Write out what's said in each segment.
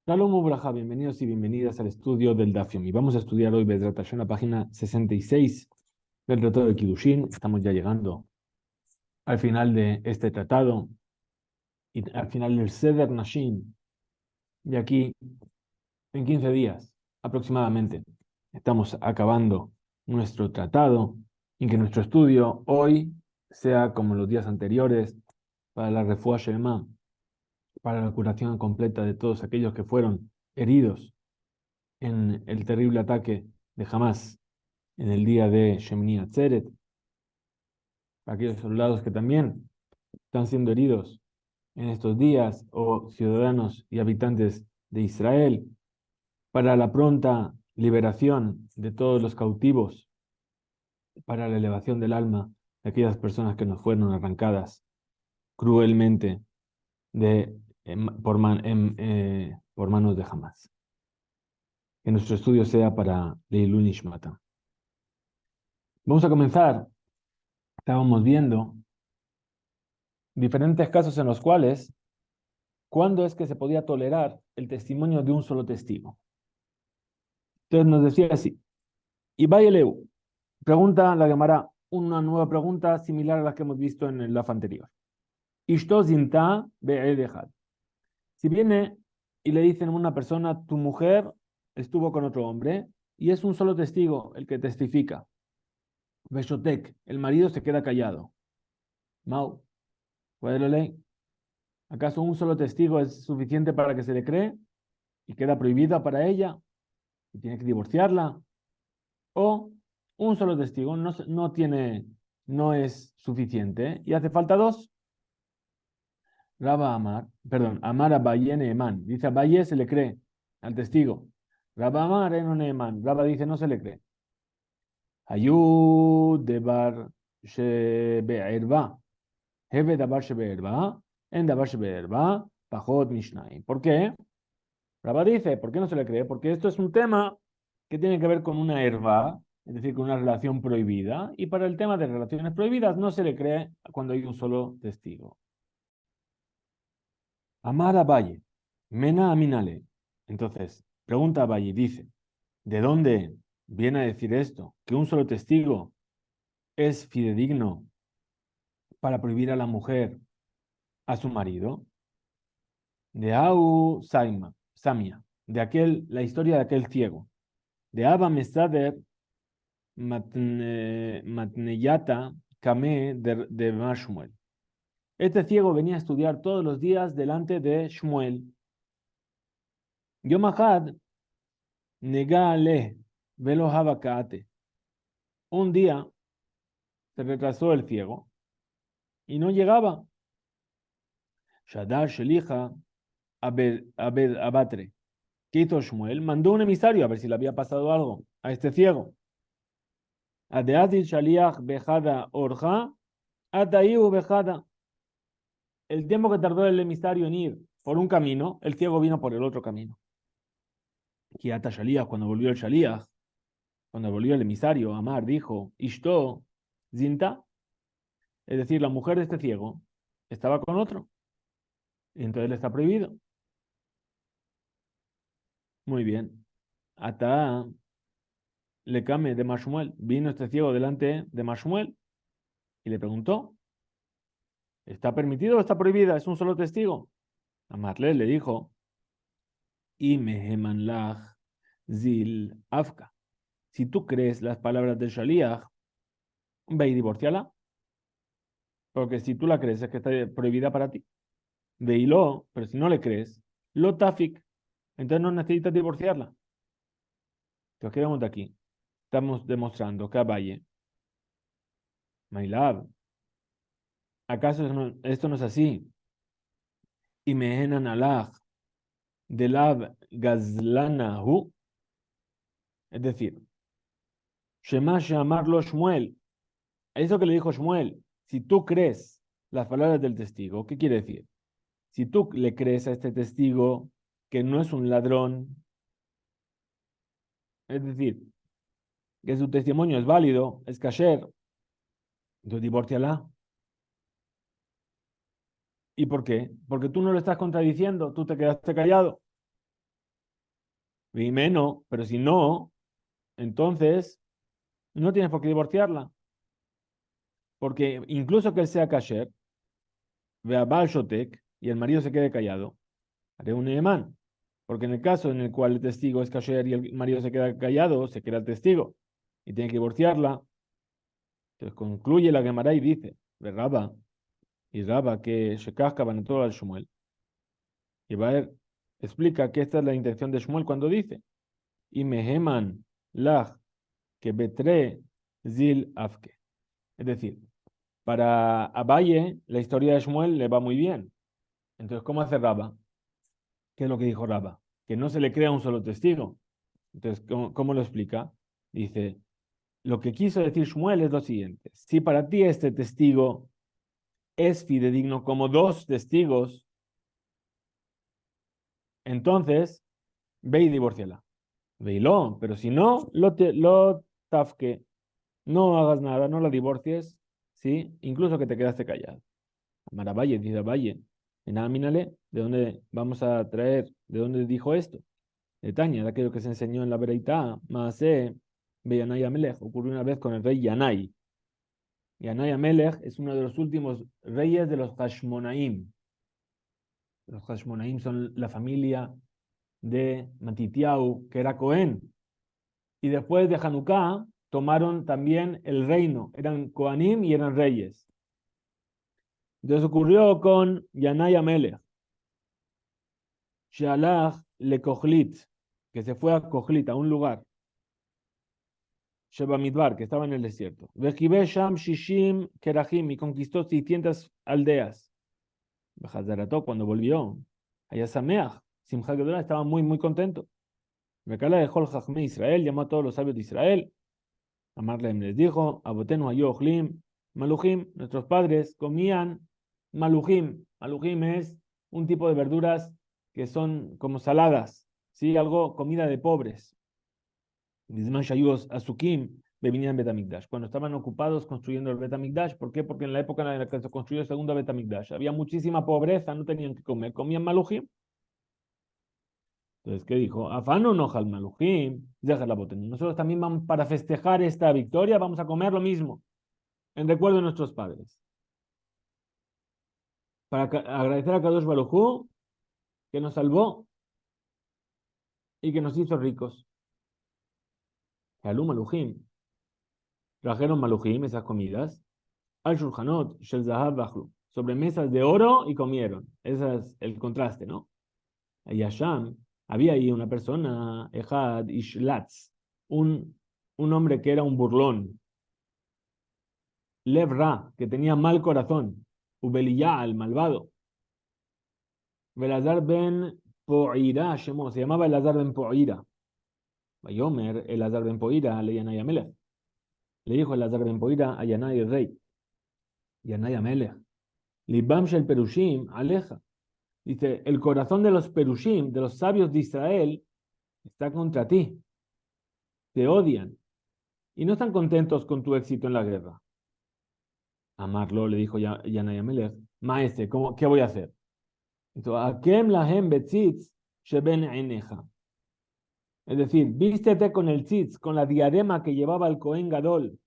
Shalom Ubraja, bienvenidos y bienvenidas al estudio del Daf Yomi. Vamos a estudiar hoy Bezrat Hashem, la página 66 del Tratado de Kiddushin. Estamos ya llegando al final de este tratado y al final del Seder Nashim. Y aquí, en 15 días aproximadamente, estamos acabando nuestro tratado y que nuestro estudio hoy sea como los días anteriores para la Refuah Shema, para la curación completa de todos aquellos que fueron heridos en el terrible ataque de Hamas en el día de Shemini Atzeret, aquellos soldados que también están siendo heridos en estos días, o ciudadanos y habitantes de Israel, para la pronta liberación de todos los cautivos, para la elevación del alma de aquellas personas que nos fueron arrancadas cruelmente por manos de Hamas. Que nuestro estudio sea para Leilun Nishmata. Vamos a comenzar. Estábamos viendo diferentes casos en los cuales, ¿cuándo es que se podía tolerar el testimonio de un solo testigo? Entonces nos decía así, y Eleu, pregunta la Gemara, una nueva pregunta similar a la que hemos visto en el DAF anterior. Ishto zinta be'edehad. Si viene y le dicen a una persona, tu mujer estuvo con otro hombre, y es un solo testigo el que testifica. Beshotek, el marido se queda callado. Mau, ¿cuál es la ley? ¿Acaso un solo testigo es suficiente para que se le cree y queda prohibida para ella y tiene que divorciarla? ¿O un solo testigo no es suficiente y hace falta dos? Rabba Amar, perdón, Amar Abaye Neemán. Dice Abaye se le cree al testigo. Rabba Amar no Neemán. Rabba dice no se le cree. Ayud Debar Shebe'erba. Hebe Dabar Shebe'erba. En Dabar Shebe'erba. Pajot Mishnai. ¿Por qué? Rabba dice, ¿por qué no se le cree? Porque esto es un tema que tiene que ver con una herba, es decir, con una relación prohibida, y para el tema de relaciones prohibidas no se le cree cuando hay un solo testigo. Amar a Valle, Mena Aminale. Entonces, pregunta a Valle, dice, ¿de dónde viene a decir esto? Que un solo testigo es fidedigno para prohibir a la mujer a su marido. De Au Samia, la historia de aquel ciego. De Abba Mesader Matneyata Kame de Mar Shmuel. Este ciego venía a estudiar todos los días delante de Shmuel. Yom Ahad negale velo habakaate. Un día se retrasó el ciego y no llegaba. Shadar Shelija Abed Abatre. ¿Qué hizo Shmuel? Mandó un emisario a ver si le había pasado algo a este ciego. Adeadil Shaliach Bejada Orja, Ataiu Bejada. El tiempo que tardó el emisario en ir por un camino, el ciego vino por el otro camino. Kiata Shaliach, cuando volvió el emisario, Amar dijo, Ishto, Zinta, es decir, la mujer de este ciego estaba con otro, y entonces le está prohibido. Muy bien. Ata le came de Mashmuel. Vino este ciego delante de Mashmuel y le preguntó, ¿está permitido o está prohibida? Es un solo testigo. Amarle le dijo, y mehemanlach zil afka. Si tú crees las palabras del Shaliach, ve y divorciala. Porque si tú la crees es que está prohibida para ti. Veilo, pero si no le crees, lo tafik. Entonces no necesitas divorciarla. Entonces, ¿qué vemos de aquí? Estamos demostrando que Abaye, my love, ¿acaso esto no es así? Y mehenan alach de lab gazlanahu, es decir, Shema llamarlo Shmuel. Eso que le dijo Shmuel, si tú crees las palabras del testigo, ¿qué quiere decir? Si tú le crees a este testigo que no es un ladrón, es decir, que su testimonio es válido, es kasher, entonces divórciala. ¿Y por qué? Porque tú no lo estás contradiciendo, tú te quedaste callado. Dime no, pero si no, entonces no tienes por qué divorciarla. Porque incluso que él sea kasher, vea Baal Shotek, y el marido se quede callado, haré un imán. Porque en el caso en el cual el testigo es kasher y el marido se queda callado, se queda el testigo y tiene que divorciarla. Entonces concluye la Gemara y dice, de Rabba, y Rabba que Shekashka todo al Shmuel. Y Baer explica que esta es la intención de Shmuel cuando dice, y meheman lach que betre zil afke. Es decir, para Abaye la historia de Shmuel le va muy bien. Entonces, ¿cómo hace Rabba? ¿Qué es lo que dijo Rabba? Que no se le crea un solo testigo. Entonces, ¿cómo lo explica? Dice, lo que quiso decir Shmuel es lo siguiente. Si para ti este testigo es fidedigno como dos testigos, entonces ve y divórciala. Veilo, pero si no, lo tafque, no hagas nada, no la divorcies, ¿sí? Incluso que te quedaste callado. Maravalle, dice Valle, en Aminale, ¿de dónde vamos a traer? ¿De dónde dijo esto? De Tania, de aquello que se enseñó en la Bereitá, Maase, Beyanay Amelech, ocurrió una vez con el rey Yanai. Yanai Amelech es uno de los últimos reyes de los Hashmonaim. Los Hashmonaim son la familia de Matitiau, que era Cohen. Y después de Hanukkah tomaron también el reino. Eran Kohanim y eran reyes. Entonces ocurrió con Yanai Amelech. Shalach le Kochlit, que se fue a Kochlit, a un lugar. Sheba Midbar, que estaba en el desierto. Vejibe Sham Shishim Kerahim, y conquistó 600 aldeas. Bejazarató, cuando volvió. Allá Sameach, Simcha Gedolá, estaba muy, muy contento. Bekala de Jol Jachme Israel, llamó a todos los sabios de Israel. Amarlem les dijo, Abotenu Ayochlim, Malujim, nuestros padres comían Malujim. Malujim es un tipo de verduras que son como saladas, ¿sí? Algo, comida de pobres. Bisman Shayos Asukim, Bebinían Betamigdash. Cuando estaban ocupados construyendo el Betamigdash, ¿por qué? Porque en la época en la que se construyó el segundo Betamigdash había muchísima pobreza, no tenían que comer, comían Malujim. Entonces, ¿qué dijo? Afano no hal malujim, déjala boten. Nosotros también vamos, para festejar esta victoria, vamos a comer lo mismo, en recuerdo de nuestros padres. Para agradecer a Kadosh Baruj que nos salvó y que nos hizo ricos. Halú malujim. Trajeron malujim, esas comidas, al shulchanot, shel zahav bachlu, sobre mesas de oro y comieron. Ese es el contraste, ¿no? Y Yasham, había ahí una persona, Ejad Ishlatz, un hombre que era un burlón, Lev Ra, que tenía mal corazón, Ubeliyah, el malvado, Belazar ben Poira, Shemo, se llamaba Elazar ben Poira. Vayomer, Elazar ben Poira, le Yanai Amelech. Le dijo Elazar ben Poira a Yanai el rey, Yanai Amelech, Libam shel Perushim, aleja. Dice, el corazón de los Perushim, de los sabios de Israel, está contra ti. Te odian y no están contentos con tu éxito en la guerra. Amarlo, le dijo Yanai Amelech, maestre, ¿qué voy a hacer? Akem lahem betzitz sheben eineja. Es decir, vístete con el tzitz, con la diadema que llevaba el Cohen Gadol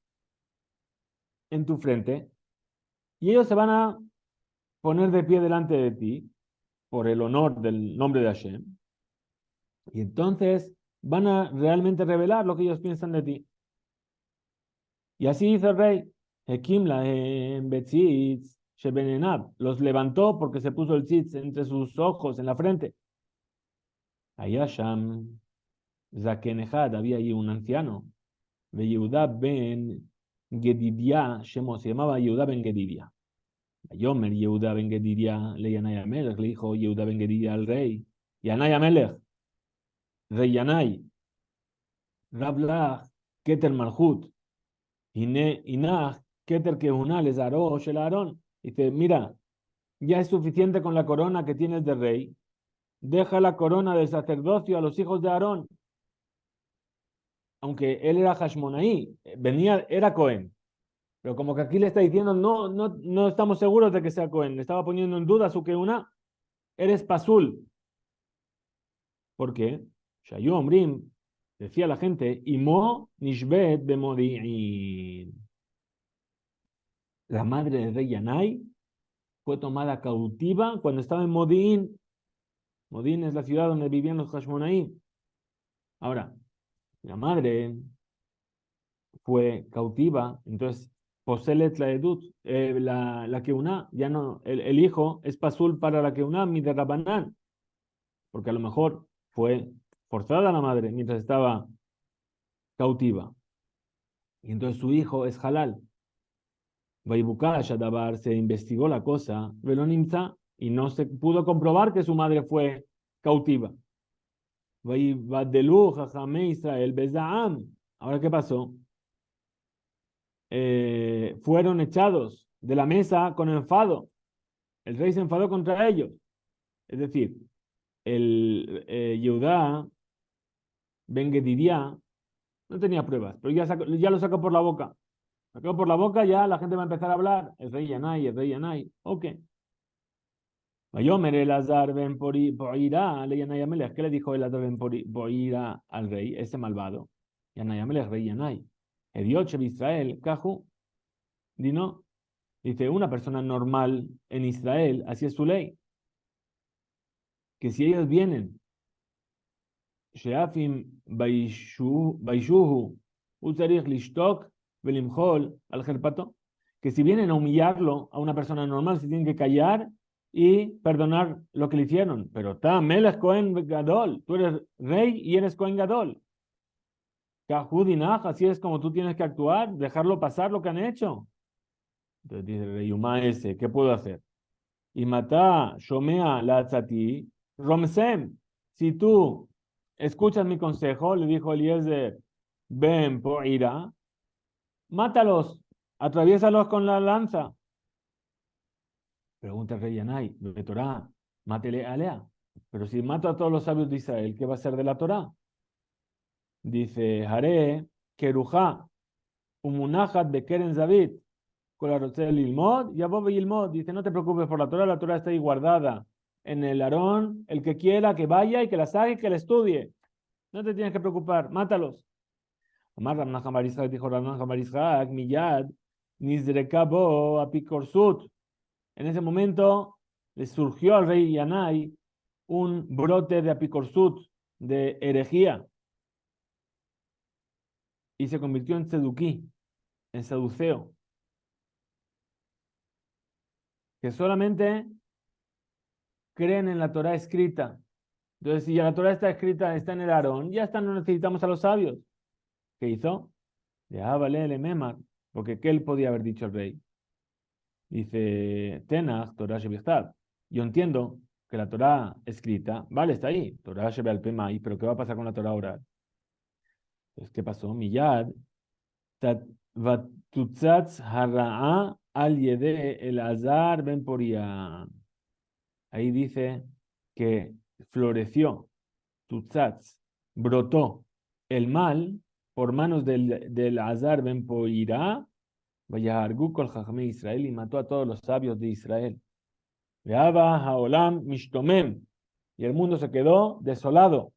en tu frente, y ellos se van a poner de pie delante de ti por el honor del nombre de Hashem, y entonces van a realmente revelar lo que ellos piensan de ti. Y así hizo el rey. Hekim lahem betzitz sheben enab. Los levantó porque se puso el tzitz entre sus ojos, en la frente. Ayasham Zakenehad, había allí un anciano, de Yehuda ben Gedidia, Shemo, se llamaba Yehuda ben Gedidia. Yomer Yehuda ben Gedidia le Yanai Amelech, le dijo Yehuda ben Gedidia al rey, Yanai Amelech, rey Yanai, Rablach, Keter Malhut, Inach, Keter Kehuna, les Aro, Shel Aarón. Dice, mira, ya es suficiente con la corona que tienes de rey, deja la corona del sacerdocio a los hijos de Aarón. Aunque él era Hashmonaí, era Cohen. Pero como que aquí le está diciendo, no estamos seguros de que sea Cohen. Le estaba poniendo en duda su que una, eres Pasul. ¿Por qué? Shayu Omrim, decía la gente, Imo Nishbet Bemodi'in. La madre del rey Yanai fue tomada cautiva cuando estaba en Modi'in. Modi'in es la ciudad donde vivían los Hashmonaim. Ahora, la madre fue cautiva, entonces poselet la edut, la keuná, ya no, el hijo es pasul para la keuná, mi de Rabanán, porque a lo mejor fue forzada la madre mientras estaba cautiva. Y entonces su hijo es halal. Vaibuká Shadabar se investigó la cosa, Velonimza, y no se pudo comprobar que su madre fue cautiva. Vaibadelu Jajame Israel Bezaam. Ahora, ¿qué pasó? Fueron echados de la mesa con enfado. El rey se enfadó contra ellos. Es decir, el Yehudá Ben Gediría no tenía pruebas, pero ya lo sacó por la boca. Sacó por la boca, ya la gente va a empezar a hablar. El rey Yanai, el rey Yanai. Ok. Vayomer Elazar Ben Poirá, le Yanai Amelech. ¿Qué le dijo Elazar Ben Poirá al rey, ese malvado? Yanai Amelech, rey Yanai. Edioche Israel, Kaju. Dino. Dice, una persona normal en Israel, así es su ley, que si ellos vienen, Sheafim Baishuhu, Uzarich Lishtok, Belimhol, al Jerpato, que si vienen a humillarlo a una persona normal, se tienen que callar y perdonar lo que le hicieron. Pero ta Melech Cohen Gadol, tú eres rey y eres Cohen Gadol. Kahudinach, así es como tú tienes que actuar, dejarlo pasar lo que han hecho. Entonces dice el rey Yuma ese, ¿qué puedo hacer? Y mata Shomea la tzati, Romsem. Si tú escuchas mi consejo, le dijo Eliezer, Ben Poira, mátalos, atraviésalos con la lanza. Pregunta el rey Yanai, de Torah, mátele a Lea. Pero si mato a todos los sabios de Israel, ¿qué va a ser de la Torah? Dice, Haré, Kerujá, Umunachat Bekeren David, con la Rosel Ilmod, Yabob Ilmod. Dice, no te preocupes por la Torah está ahí guardada en el Aarón, el que quiera que vaya y que la saque y que la estudie. No te tienes que preocupar, mátalos. Amar Ramnacham bar Yitzhak, dijo Ramnacham bar Yitzhak, Miyad, Nizrekabo Apikorsut. En ese momento le surgió al rey Yanai un brote de Apikorsut, de herejía, y se convirtió en seduquí, en seduceo, que solamente creen en la Torah escrita. Entonces, si ya la Torah está escrita, está en el Aarón, ya está, no necesitamos a los sabios. ¿Qué hizo? Vale, le memar, porque ¿qué él podía haber dicho el rey? Dice, Tenach, Torah Shebichtav. Yo entiendo que la Torah escrita, vale, está ahí, Torah Shebal Pemai, pero ¿qué va a pasar con la Torah oral? Entonces, ¿qué pasó? Miyad, Vatutzatz Hara'a al Yede el Azar Ben Poria. Ahí dice que floreció, Tutzatz, brotó el mal por manos del Azar Ben Poirá, Vayahargu kol Jajame Israel, y mató a todos los sabios de Israel. Veaba Haolam Mishtomem, y el mundo se quedó desolado.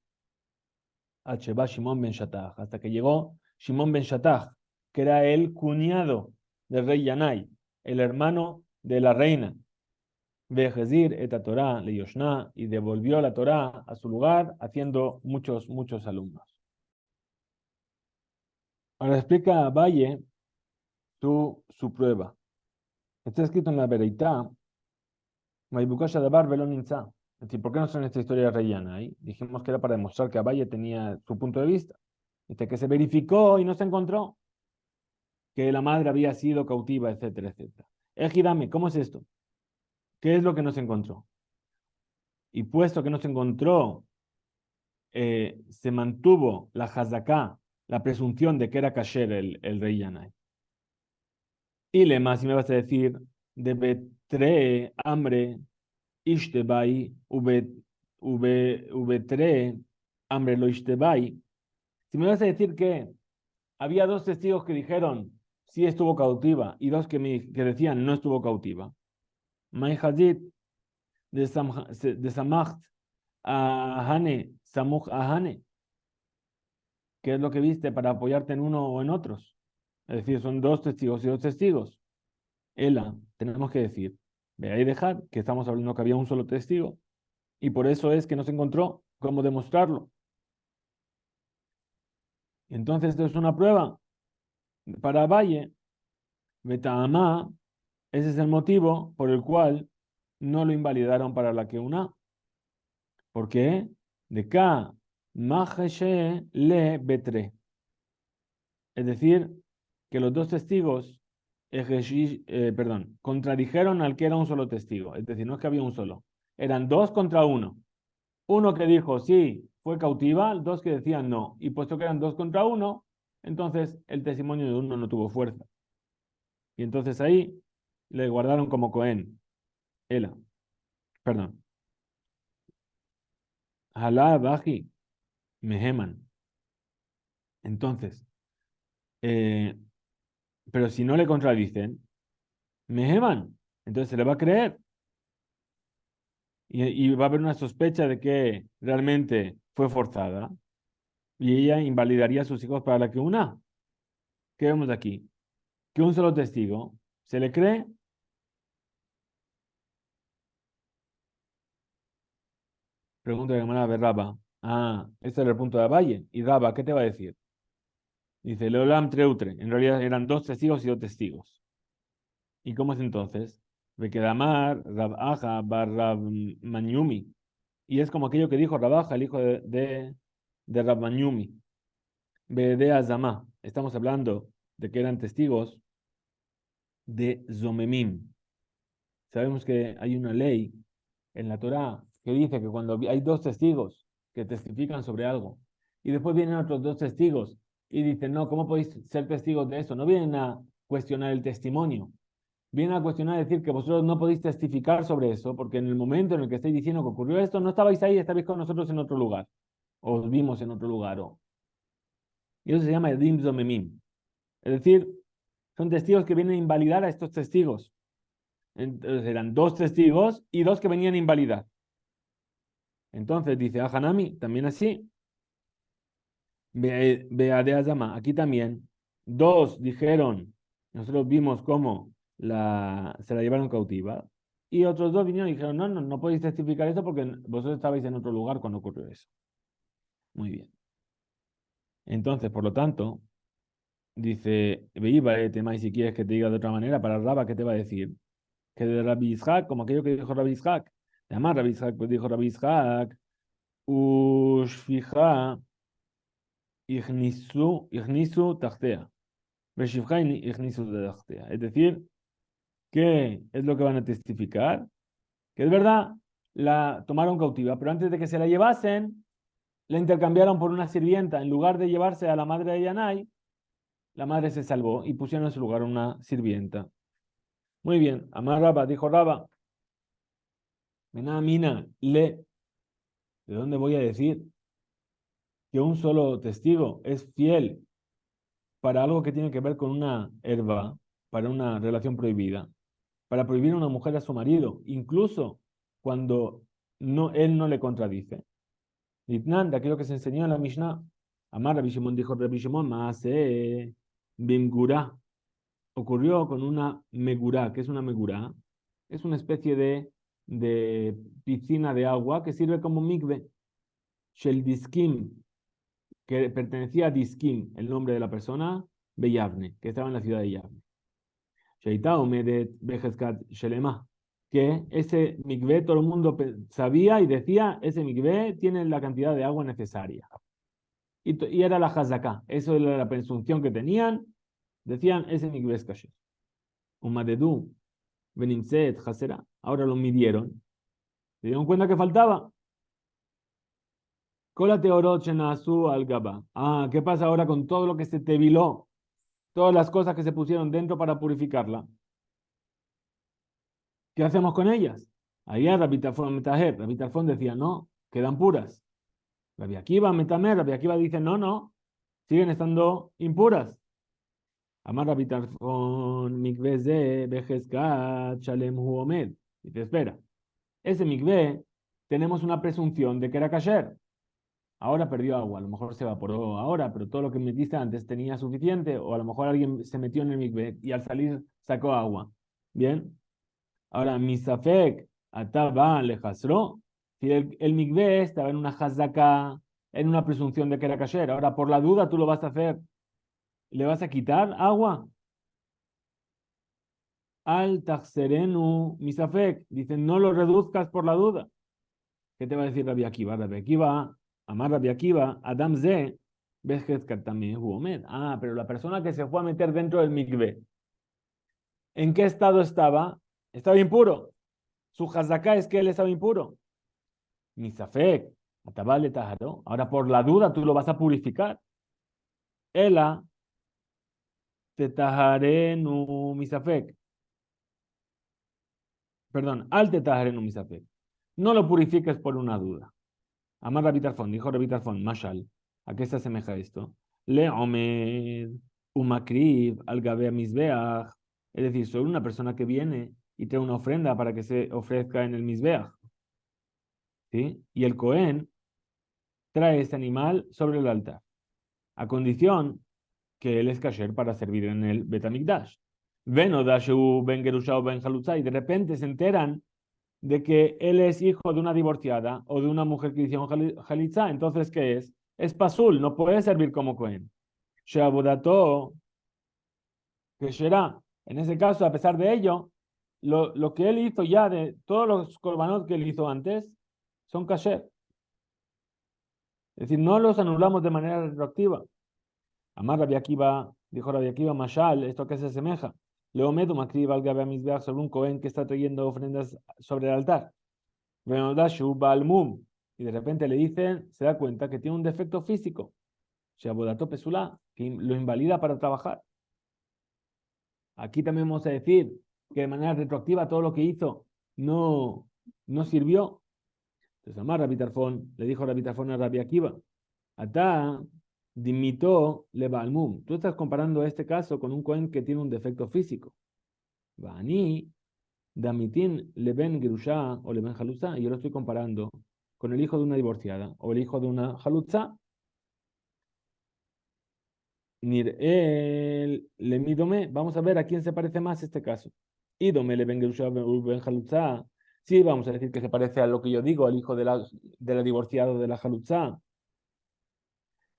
Sheba Shimon Ben Shattach, hasta que llegó Shimon Ben Shattach, que era el cuñado del rey Yanai, el hermano de la reina. Vejezir et Torah le Yoshna, y devolvió la Torah a su lugar, haciendo muchos alumnos. Ahora explica a Valle su prueba. Está escrito en la Bereitá, Maibukasha de Bar Ninza. Es decir, ¿por qué no son esta historia de Reyana? Ahí dijimos que era para demostrar que Abaye tenía su punto de vista. Dice que se verificó y no se encontró que la madre había sido cautiva, etcétera, etcétera. Ejidame, ¿cómo es esto? ¿Qué es lo que no se encontró? Y puesto que no se encontró, se mantuvo la hazaká, la presunción de que era kasher el rey Yanai. Y le más, si me vas a decir, de betre hambre, ishtebai, ubetre hambre lo ishtebai. Si me vas a decir que había dos testigos que dijeron sí estuvo cautiva y dos que decían no estuvo cautiva. May Hadid de Samacht a Hane, Samuch a Hane. ¿Qué es lo que viste para apoyarte en uno o en otros? Es decir, son dos testigos y dos testigos. Ela, tenemos que decir, ve ahí dejar que estamos hablando que había un solo testigo y por eso es que no se encontró cómo demostrarlo. Entonces, esto es una prueba para Valle. Betaamá, ese es el motivo por el cual no lo invalidaron para la que una. ¿Por qué? De K, Majeshe le betre. Es decir, que los dos testigos contradijeron al que era un solo testigo. Es decir, no es que había un solo. Eran dos contra uno. Uno que dijo sí, fue cautiva, dos que decían no. Y puesto que eran dos contra uno, entonces el testimonio de uno no tuvo fuerza. Y entonces ahí le guardaron como Cohen. Ela, perdón. Alá, Baji, Meheman. Entonces, eh, pero si no le contradicen, Meheman, entonces se le va a creer. Y va a haber una sospecha de que realmente fue forzada y ella invalidaría a sus hijos para la que una. ¿Qué vemos aquí? Que un solo testigo se le cree. Pregunta de manera de Raba. Ah, este era el punto de Valle. Y Raba, ¿qué te va a decir? Dice, Leolam Treutre. En realidad eran dos testigos y dos testigos. ¿Y cómo es entonces? Bekedamar, Rab Aja, Bar Rab Manyumi. Y es como aquello que dijo Rabaja, el hijo de Rab Manyumi. Bede Azamá. Estamos hablando de que eran testigos de Zomemim. Sabemos que hay una ley en la Torá que dice que cuando hay dos testigos que testifican sobre algo y después vienen otros dos testigos y dicen, no, ¿cómo podéis ser testigos de eso? No vienen a cuestionar el testimonio, vienen a cuestionar, decir que vosotros no podéis testificar sobre eso porque en el momento en el que estáis diciendo que ocurrió esto, no estabais ahí, estabais con nosotros en otro lugar, o os vimos en otro lugar. Y eso se llama Edim Zomemim. Es decir, son testigos que vienen a invalidar a estos testigos. Entonces eran dos testigos y dos que venían a invalidar. Entonces dice Hanami, también así. Vea de Azama, aquí también. Dos dijeron, nosotros vimos cómo se la llevaron cautiva. Y otros dos vinieron y dijeron, no, no, no podéis testificar eso porque vosotros estabais en otro lugar cuando ocurrió eso. Muy bien. Entonces, por lo tanto, dice, Veíba, y si quieres que te diga de otra manera, para Raba, ¿qué te va a decir? Que de Rabbi Ishaq, como aquello que dijo Rabbi Ishaq. Además, Rabbi Ishaq, pues dijo Rabbi Ishaq, Ushfija, Ignisu Tachtea. Beshivcha Ignisu Tachtea. Es decir, ¿qué es lo que van a testificar? Que es verdad, la tomaron cautiva, pero antes de que se la llevasen, la intercambiaron por una sirvienta. En lugar de llevarse a la madre de Yanai, la madre se salvó y pusieron en su lugar una sirvienta. Muy bien, Amar Raba, dijo Raba, Mená Mina, ¿de dónde voy a decir que un solo testigo es fiel para algo que tiene que ver con una herba, para una relación prohibida, para prohibir a una mujer a su marido, incluso cuando él no le contradice? Litnan, de aquello que se enseñó en la Mishnah, Amar Rabbi Shimon dijo Rabbi Shimon, Maase Bimgurá, ocurrió con una megurá. ¿Qué es una megurá? Es una especie de piscina de agua que sirve como mikve. Shel Diskim, que pertenecía a Diskim, el nombre de la persona, Beyavne, que estaba en la ciudad de Yavne. Sheitá Omedet Behezkat Shelema, que ese mikvé todo el mundo sabía y decía, ese mikvé tiene la cantidad de agua necesaria. Y era la hazaká, eso era la presunción que tenían, decían, ese mikvé es kasher. Umadedu, Benimset, Hasera, ahora lo midieron, se dieron cuenta que faltaba. Kola teorot shenasu al gaba. Ah, ¿qué pasa ahora con todo lo que se teviló? Todas las cosas que se pusieron dentro para purificarla. ¿Qué hacemos con ellas? Ayer Rabbi Tarfon Metaher, Rabbi Tarfon decía, no, quedan puras. Rabbi Akiva Metamer, Rabbi Akiva dice, no, no, siguen estando impuras. Amar Rabbi Tarfon mikveze bejezkat shalem hu omed. Dice, espera, ese mikve tenemos una presunción de que era kasher. ahora perdió agua, a lo mejor se evaporó ahora, pero todo lo que metiste antes tenía suficiente, o a lo mejor alguien se metió en el mikveh y al salir sacó agua. Bien, ahora misafek ataba le hasro. Si el mikveh estaba en una hazaka, en una presunción de que era kasher, ahora por la duda tú lo vas a hacer, ¿le vas a quitar agua? Al taxerenu misafek, dicen no lo reduzcas por la duda. ¿Qué te va a decir Rabbi Akiva? Rabbi Akiva, Amar Rabbi Akiva, Adam Ze, Bezhet Katame Huomed. Ah, pero la persona que se fue a meter dentro del mikveh, ¿en qué estado estaba? Estaba impuro. Su hazaká es que él estaba impuro. Misafek, Atabale Taharo. Ahora, por la duda, tú lo vas a purificar. Ela, te tajarenu misafek. Perdón, al te tajarenu misafek. No lo purifiques por una duda. Amar Rabbi Tarfón, dijo Rabbi Tarfón, Mashal, ¿a qué se asemeja esto? Le Omed, Umakrib, al Gabea Misbeach, es decir, solo una persona que viene y trae una ofrenda para que se ofrezca en el Misbeach, ¿sí? Y el Cohen trae ese animal sobre el altar, a condición que él es kasher para servir en el Betamikdash. Ven Odashu, Ben Gerushao, Ben Halutza, y de repente se enteran de que él es hijo de una divorciada o de una mujer que hicieron jalitza, entonces, ¿qué es? Es pasul, no puede servir como Cohen. Sheabodato, que será. En ese caso, a pesar de ello, lo que él hizo ya de todos los korbanot que él hizo antes, son kasher. Es decir, no los anulamos de manera retroactiva. Amar Rabbi Akiva, dijo Rabbi Akiva, Mashal, ¿esto qué se asemeja? Leomedu Makriv al Gabe Mizbeach sobre un Cohen que está trayendo ofrendas sobre el altar. Y de repente le dicen, se da cuenta que tiene un defecto físico, que lo invalida para trabajar. Aquí también vamos a decir que de manera retroactiva todo lo que hizo no, no sirvió. Entonces, Amar Rabbi Tarfón, le dijo Rabbi Tarfón a Rabbi Akiva, Atá dimitó le balmum. Tú estás comparando este caso con un Cohen que tiene un defecto físico. Vani Damitin Leben Gerusha o Leben Halutza, y yo lo estoy comparando con el hijo de una divorciada o el hijo de una Halutza. Nir el Lemidome, vamos a ver a quién se parece más este caso. Idome Leben Gerusha Ben Halutza. Sí, vamos a decir que se parece a lo que yo digo, al hijo de la divorciada o de la Halutza.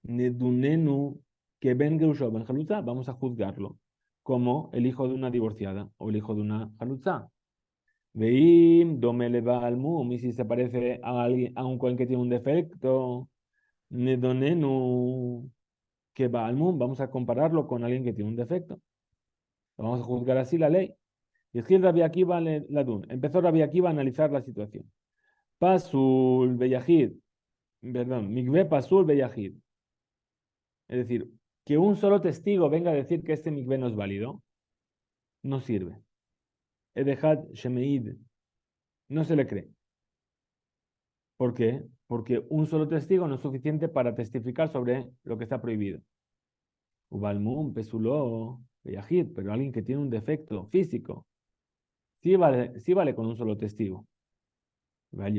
Nedunenu que Ben Gerusha Ben Halutza, vamos a juzgarlo como el hijo de una divorciada o el hijo de una Halutza. Veim, domele al mum, y si se parece a alguien, a un Cohen que tiene un defecto, nedonenu, que va al mum, vamos a compararlo con alguien que tiene un defecto. Vamos a juzgar así la ley. Y es que Rabbi Akiva la dun. Empezó Rabbi Akiva a analizar la situación. Pasul beyahid, perdón, mikve pasul beyahid. Es decir, que un solo testigo venga a decir que este mikve no es válido, no sirve. Edehad shemeid, no se le cree. ¿Por qué? Porque un solo testigo no es suficiente para testificar sobre lo que está prohibido. Ubalmum, Pesuló, Beyahid, pero alguien que tiene un defecto físico, sí vale con un solo testigo. Pero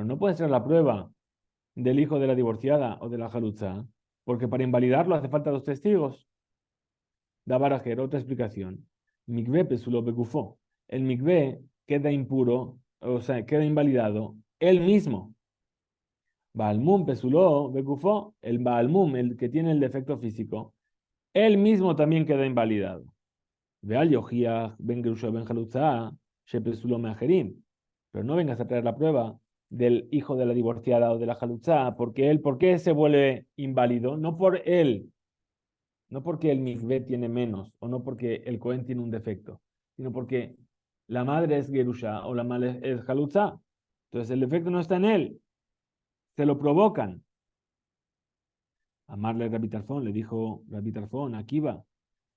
no puede ser la prueba del hijo de la divorciada o de la jalutza, porque para invalidarlo hace falta dos testigos. Da Barajer, otra explicación. Mikve Pesuló Begufó. El mikve queda impuro, o sea, queda invalidado él mismo. Baalmum Pesuló Begufó, el Baalmum, el que tiene el defecto físico, él mismo también queda invalidado. Veal Yojiach Ben Gerusha Ben Jalutza, Shepesuló Meajerim. Pero no vengas a traer la prueba del hijo de la divorciada o de la Jalutza, porque él, ¿por qué se vuelve inválido? No por él, no porque el mikvé tiene menos, o no porque el Cohen tiene un defecto, sino porque la madre es Gerusha o la madre es Jalutza. Entonces el defecto no está en él, se lo provocan. Amarle Rabbi Tarfón, le dijo Rabbi Tarfón, aquí va.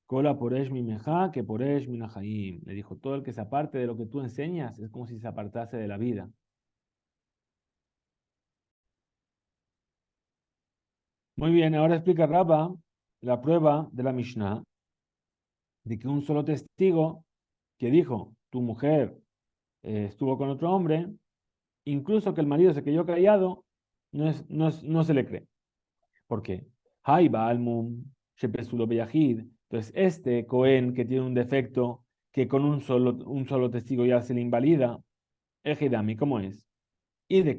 Cola poresh mi meja, que poresh mi najaim. Le dijo, todo el que se aparte de lo que tú enseñas es como si se apartase de la vida. Muy bien, ahora explica Rabba la prueba de la Mishnah de que un solo testigo que dijo, tu mujer estuvo con otro hombre, incluso que el marido se quedó callado, no se le cree. ¿Por qué? Hay Baalmum, Shepesulo Beyahid. Entonces, este Cohen que tiene un defecto que con un solo testigo ya se le invalida, Ejidami, ¿cómo es? Y de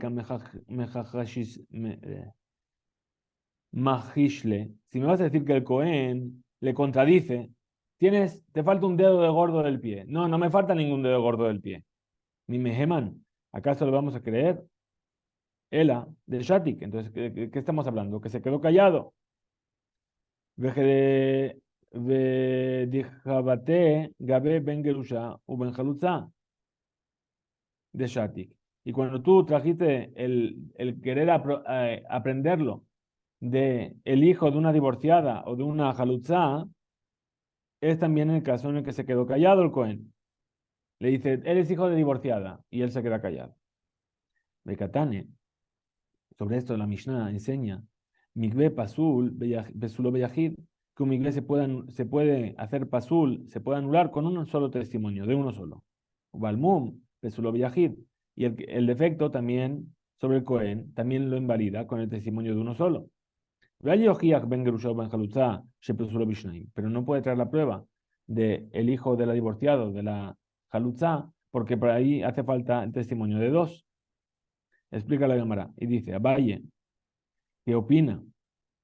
Mahishle, si me vas a decir que el Cohen le contradice, te falta un dedo de gordo del pie. No, no me falta ningún dedo gordo del pie. Mi Meheman, ¿acaso le vamos a creer? Ela, de Shatik. Entonces, ¿qué estamos hablando? Que se quedó callado. Vejabate Gabe Ben Gerusha u Ben Jalutza de Shatik. Y cuando tú trajiste el querer aprenderlo de el hijo de una divorciada o de una jalutza, es también el caso en el que se quedó callado el Cohen. Le dice, él es hijo de divorciada, y él se queda callado. De Katane, sobre esto la Mishnah enseña, Migbe Pasul, Pesulo Beyahid, que un migbe se puede hacer Pasul, se puede anular con un solo testimonio, de uno solo. Balmum, Pesulo Beyahid, y el defecto también sobre el Cohen, también lo invalida con el testimonio de uno solo. Pero no puede traer la prueba de el hijo de la divorciada, de la Jalutza, porque por ahí hace falta el testimonio de dos. Explica la Gemara y dice, Abaye, que opina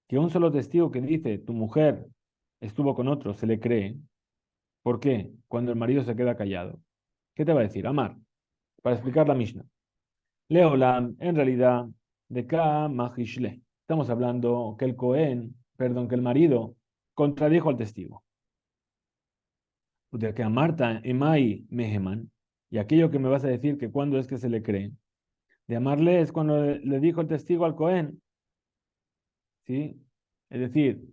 que un solo testigo que dice tu mujer estuvo con otro se le cree. ¿Por qué? Cuando el marido se queda callado. ¿Qué te va a decir? Amar, para explicar la Mishnah. Leolam, en realidad, de Ka Mahishle. Estamos hablando que el Cohen, perdón, que el marido contradijo al testigo. De que a Marta, Emai, Meheman, y aquello que me vas a decir que cuando es que se le cree, de amarle es cuando le dijo el testigo al Cohen, ¿sí? Es decir,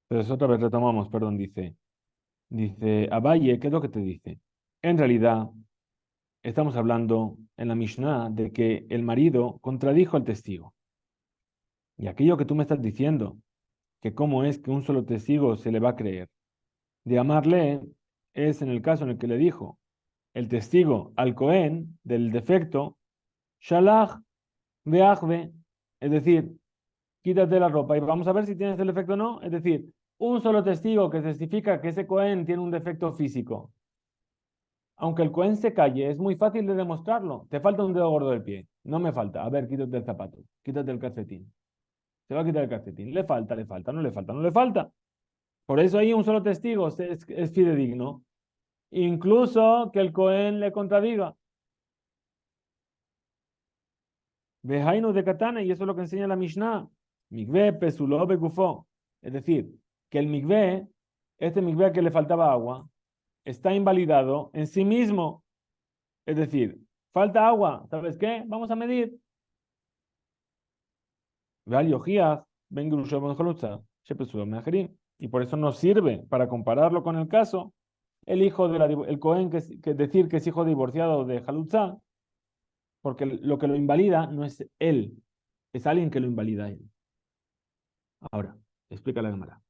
pero es otra vez retomamos, perdón, dice Abaye, ¿qué es lo que te dice? En realidad, estamos hablando en la Mishnah de que el marido contradijo al testigo. Y aquello que tú me estás diciendo, que cómo es que un solo testigo se le va a creer. De amarle es en el caso en el que le dijo el testigo al Cohen del defecto, Shalach Beachve, es decir, quítate la ropa y vamos a ver si tienes el defecto o no. Es decir, un solo testigo que testifica que ese Cohen tiene un defecto físico. Aunque el Cohen se calle, es muy fácil de demostrarlo. Te falta un dedo gordo del pie. No me falta. A ver, quítate el zapato, quítate el calcetín. Se va a quitar el calcetín. Le falta, no le falta, no le falta. Por eso ahí un solo testigo es fidedigno. Incluso que el Cohen le contradiga. Vejainu de katana, y eso es lo que enseña la Mishnah. Migve pesuló begufó. Es decir, que el migve, este migve que le faltaba agua, está invalidado en sí mismo. Es decir, falta agua. ¿Sabes qué? Vamos a medir. Veal yojiach, ben grusho ben chalutza, shepesuló meajerim. Y por eso no sirve para compararlo con el caso el hijo el Cohen que decir que es hijo divorciado de Jalutza, porque lo que lo invalida no es él, es alguien que lo invalida a él. Ahora, explica la Gemara.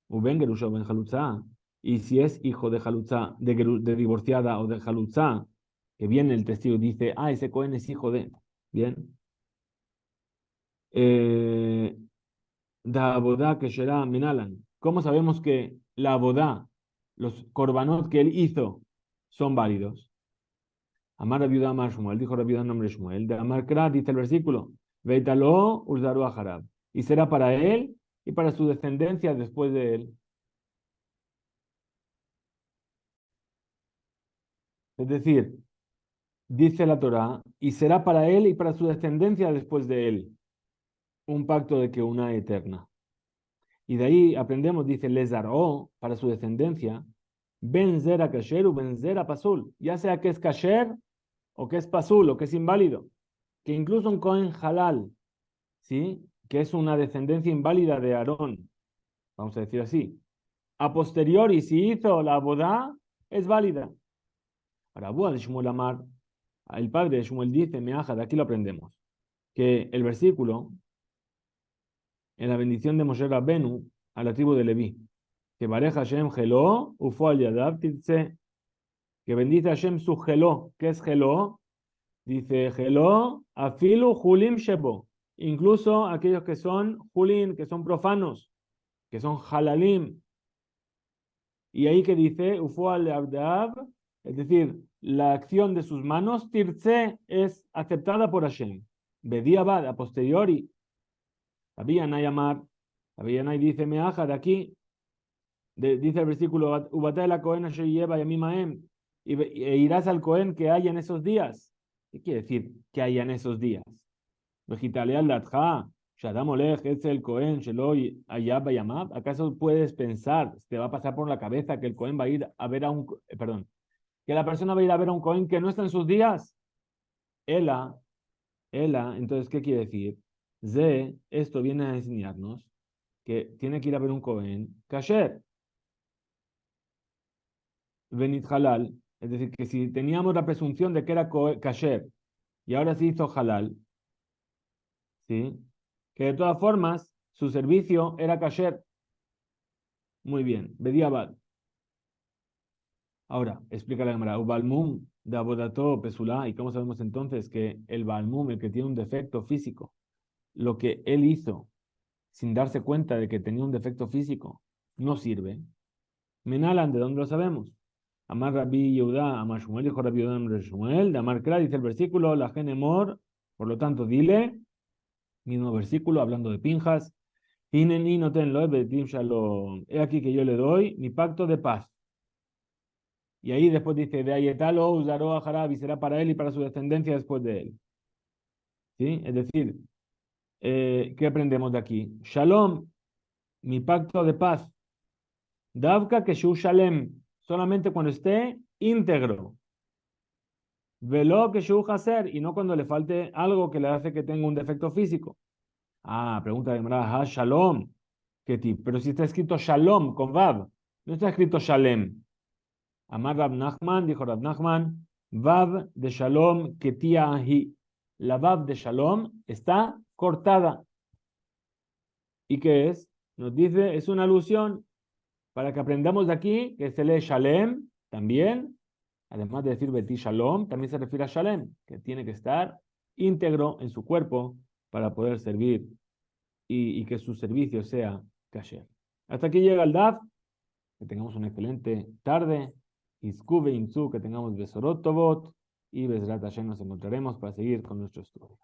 Uben Gerusha Ben Jalutza, y si es hijo de Jalutza, de divorciada o de Jalutza, que viene el testigo y dice, ese Cohen es hijo de. Bien. Da abodá que será Menalan. ¿Cómo sabemos que la abodá, los korbanot que él hizo, son válidos? Amar Rabiudá Amar Shmuel, dijo Rabiudá en nombre de Shmuel. De Amar Kra, dice el versículo, Veitalo Uzdaru Aharab. Y será para él y para su descendencia después de él. Es decir, dice la Torá, y será para él y para su descendencia después de él. Un pacto de que una eterna. Y de ahí aprendemos, dice, les daró para su descendencia, ben zera kasher u ben zera pasul, ya sea que es kasher o que es pasul o que es inválido, que incluso un Cohen halal, ¿sí? Que es una descendencia inválida de Aarón, vamos a decir así, a posteriori, si hizo la boda, es válida. Ahora, Bua de Shmuel Amar, el padre de Shmuel dice, Meaja, de aquí lo aprendemos, que el versículo, en la bendición de Moshe Rabbenu, a la tribu de Leví, que Barej Hashem Gelo, Ufo al Yadav Tirtze, que bendice a Hashem su geló. ¿Qué es geló? Dice geló, afilu julim shebo. Incluso aquellos que son julim, que son profanos, que son halalim. Y ahí que dice, ufual abdab, es decir, la acción de sus manos, tirtze, es aceptada por Hashem. Bediabad, a posteriori. Habían a llamar, habían ahí dice meaja de aquí, dice el versículo, ubatá la cohen asher lleva yamimaem, e irás al cohen que haya en esos días. ¿Qué quiere decir que haya en esos días? Vejitale al datja, Shadam Olech, es el Cohen, Sheloy, Ayab, Bayamab. ¿Acaso puedes pensar, te va a pasar por la cabeza que el Cohen va a ir a ver a un, perdón, que la persona va a ir a ver a un Cohen que no está en sus días? Ela, entonces, ¿qué quiere decir? Ze, esto viene a enseñarnos que tiene que ir a ver un Cohen, kasher, Benit Halal, es decir, que si teníamos la presunción de que era kasher y ahora se hizo halal, ¿sí? Que de todas formas su servicio era kasher. Muy bien, Bediabad. Ahora, explica la Gemara, Balmum de Abodato Pesulá, ¿y cómo sabemos entonces que el Balmum, el que tiene un defecto físico, lo que él hizo sin darse cuenta de que tenía un defecto físico, no sirve? Menalan, ¿de dónde lo sabemos? Amar Rabbi Yehuda, Amar Shmuel, dijo Rabbi Yehuda, Amar Shmuel, de Amar Kra, dice el versículo, la genemor, por lo tanto, dile, mismo versículo, hablando de Pinjas, Hineni no tenlo, betim shalom, he aquí que yo le doy mi pacto de paz. Y ahí después dice, de Ayetalo, Uzaro, Ajarab, y será para él y para su descendencia después de él. ¿Sí? Es decir, ¿qué aprendemos de aquí? Shalom, mi pacto de paz. Davka que Shu Shalem, solamente cuando esté íntegro. Velo que Shu Haser, y no cuando le falte algo que le hace que tenga un defecto físico. Ah, pregunta de Mara, Shalom. ¿Qué tipo? Pero si está escrito Shalom con Vav, no está escrito Shalem. Amar Rab Nachman, dijo Rab Nachman, Vav de Shalom Ketiahi. La Vav de Shalom está cortada. ¿Y qué es? Nos dice, es una alusión para que aprendamos de aquí que se lee Shalem también, además de decir Beti Shalom, también se refiere a Shalem, que tiene que estar íntegro en su cuerpo para poder servir y que su servicio sea kasher. Hasta aquí llega el DAF. Que tengamos una excelente tarde. Izkube Inzu, que tengamos Besorot Tovot y Bezrat Hashem nos encontraremos para seguir con nuestro estudio.